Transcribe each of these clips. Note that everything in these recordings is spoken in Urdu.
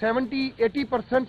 70-80%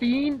3,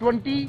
20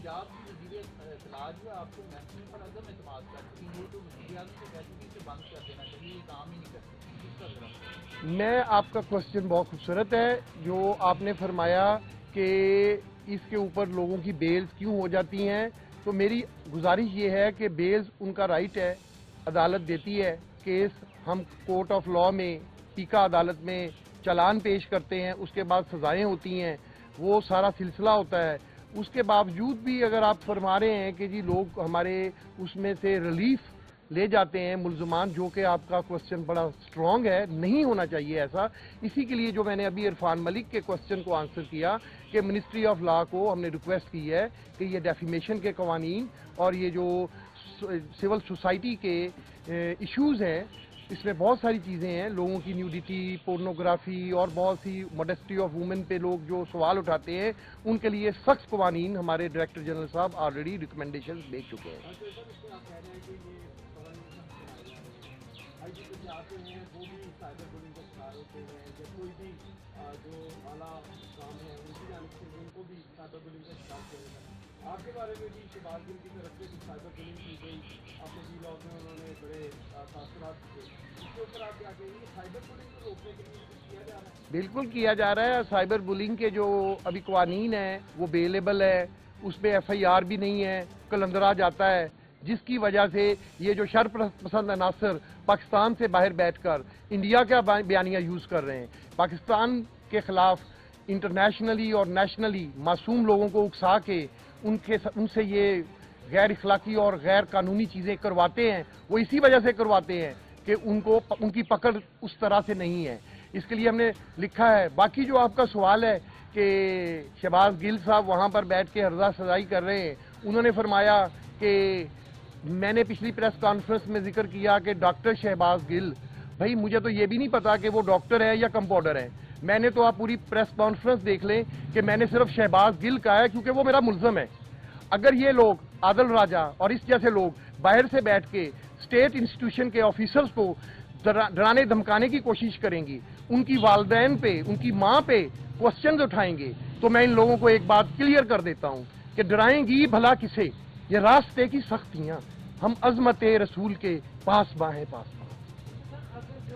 پنجاب کی وزیر اطلاع جو ہے آپ کو محکمے پر عدم اعتماد کر چکی ہے، تو وزیر اعظم سے کہہ چکی اسے بند کر دینا چاہیے، یہ کام ہی نہیں کرتی، اس کا ذرا میں آپ کا کوشچن بہت خوبصورت ہے جو آپ نے فرمایا کہ اس کے اوپر لوگوں کی بیلز کیوں ہو جاتی ہیں. تو میری گزارش یہ ہے کہ بیلز ان کا رائٹ ہے، عدالت دیتی ہے. کیس ہم کورٹ آف لاء میں پیکا عدالت میں چلان پیش کرتے ہیں، اس کے بعد سزائیں ہوتی ہیں، وہ سارا سلسلہ ہوتا ہے. اس کے باوجود بھی اگر آپ فرما رہے ہیں کہ جی لوگ ہمارے اس میں سے ریلیف لے جاتے ہیں ملزمان، جو کہ آپ کا کوشچن بڑا سٹرونگ ہے، نہیں ہونا چاہیے ایسا. اسی کے لیے جو میں نے ابھی عرفان ملک کے کوشچن کو آنسر کیا کہ منسٹری آف لا کو ہم نے ریکویسٹ کی ہے کہ یہ ڈیفیمیشن کے قوانین اور یہ جو سول سوسائٹی کے ایشوز ہیں، اس میں بہت ساری چیزیں ہیں، لوگوں کی نیوڈیٹی، پورنوگرافی اور بہت سی موڈیسٹی آف وومن پہ لوگ جو سوال اٹھاتے ہیں، ان کے لیے سخت قوانین ہمارے ڈائریکٹر جنرل صاحب آلریڈی ریکمنڈیشنز دے چکے ہیں. آپ کے بارے میں بھی شہباز گل کی طرف سے سائبر بلنگ کی گئی، اپنے ڈی لاگ میں انہوں نے بڑے تاثرات دیے، اس کے اوپر آپ کیا کہیں گے؟ سائبر بلنگ کو روکنے کے لیے کچھ کیا جا رہا ہے؟ بالکل کیا جا رہا ہے. سائبر بلنگ کے جو ابھی قوانین ہیں وہ بیلیبل ہے، اس پہ ایف آئی آر بھی نہیں ہے، کلندرا جاتا ہے، جس کی وجہ سے یہ جو شر پسند عناصر پاکستان سے باہر بیٹھ کر انڈیا کا بیانیہ یوز کر رہے ہیں، پاکستان کے خلاف انٹرنیشنلی اور نیشنلی معصوم لوگوں کو اکسا کے ان سے یہ غیر اخلاقی اور غیر قانونی چیزیں کرواتے ہیں، وہ اسی وجہ سے کرواتے ہیں کہ ان کی پکڑ اس طرح سے نہیں ہے. اس کے لیے ہم نے لکھا ہے. باقی جو آپ کا سوال ہے کہ شہباز گل صاحب وہاں پر بیٹھ کے ہرزہ سزائی کر رہے ہیں، انہوں نے فرمایا کہ میں نے پچھلی پریس کانفرنس میں ذکر کیا کہ ڈاکٹر شہباز گل، بھائی مجھے تو یہ بھی نہیں پتا کہ وہ ڈاکٹر ہے یا کمپاؤنڈر ہے. میں نے تو آپ پوری پریس کانفرنس دیکھ لیں کہ میں نے صرف شہباز گل کہا ہے کیونکہ وہ میرا ملزم ہے. اگر یہ لوگ عادل راجہ اور اس جیسے لوگ باہر سے بیٹھ کے اسٹیٹ انسٹیٹیوشن کے آفیسرز کو ڈرانے دھمکانے کی کوشش کریں گی، ان کی والدین پہ، ان کی ماں پہ کوسچنز اٹھائیں گے، تو میں ان لوگوں کو ایک بات کلیئر کر دیتا ہوں کہ ڈرائیں گی بھلا کسے؟ یہ راستے کی سختیاں ہم عظمت رسول کے پاس باہیں پاس.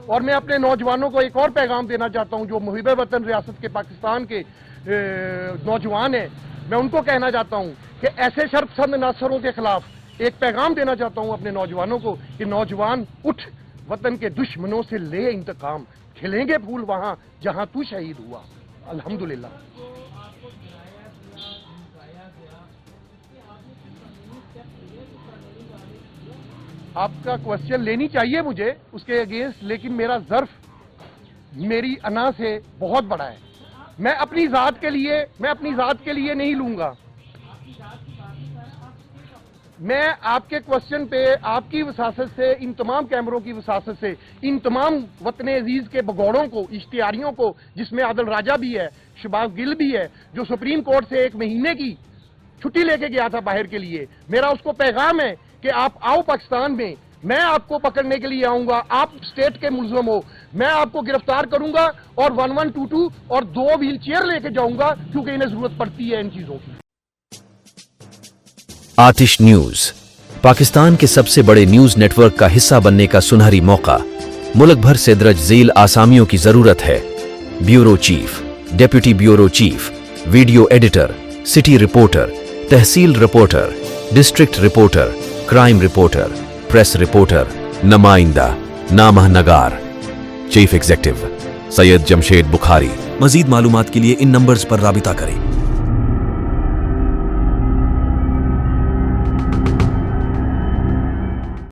اور میں اپنے نوجوانوں کو ایک اور پیغام دینا چاہتا ہوں جو محب وطن ریاست کے پاکستان کے نوجوان ہیں، میں ان کو کہنا چاہتا ہوں کہ ایسے شرپسند عناصروں کے خلاف ایک پیغام دینا چاہتا ہوں اپنے نوجوانوں کو کہ نوجوان اٹھ، وطن کے دشمنوں سے لے انتقام، کھلیں گے پھول وہاں جہاں تو شہید ہوا. الحمدللہ. آپ کا کوشچن لینی چاہیے مجھے اس کے اگینسٹ، لیکن میرا ظرف میری انا سے بہت بڑا ہے. میں اپنی ذات کے لیے نہیں لوں گا. میں آپ کے کوشچن پہ آپ کی وساست سے، ان تمام کیمروں کی وساست سے، ان تمام وطن عزیز کے بگوڑوں کو، اشتہاریوں کو، جس میں عادل راجہ بھی ہے، شہباز گل بھی ہے، جو سپریم کورٹ سے 1 مہینے کی چھٹی لے کے گیا تھا باہر کے لیے، میرا اس کو پیغام ہے کہ آپ آؤ پاکستان میں، میں آپ کو پکڑنے کے لیے آؤں گا. آپ اسٹیٹ کے ملزم ہو، میں آپ کو گرفتار کروں گا اور 1122 اور 2 ویل چیئر لے کے جاؤں گا کیونکہ انہیں ضرورت پڑتی ہے ان چیزوں کی. آتش نیوز پاکستان کے سب سے بڑے نیوز نیٹ ورک کا حصہ بننے کا سنہری موقع. ملک بھر سے درج ذیل آسامیوں کی ضرورت ہے. Bureau chief, deputy bureau chief, video editor, city reporter, تحصیل reporter, district reporter, crime reporter, press reporter, نمائندہ، نامہ نگار. Chief executive Syed Jamshed Bukhari. مزید معلومات کے لیے ان نمبرز پر رابطہ کریں.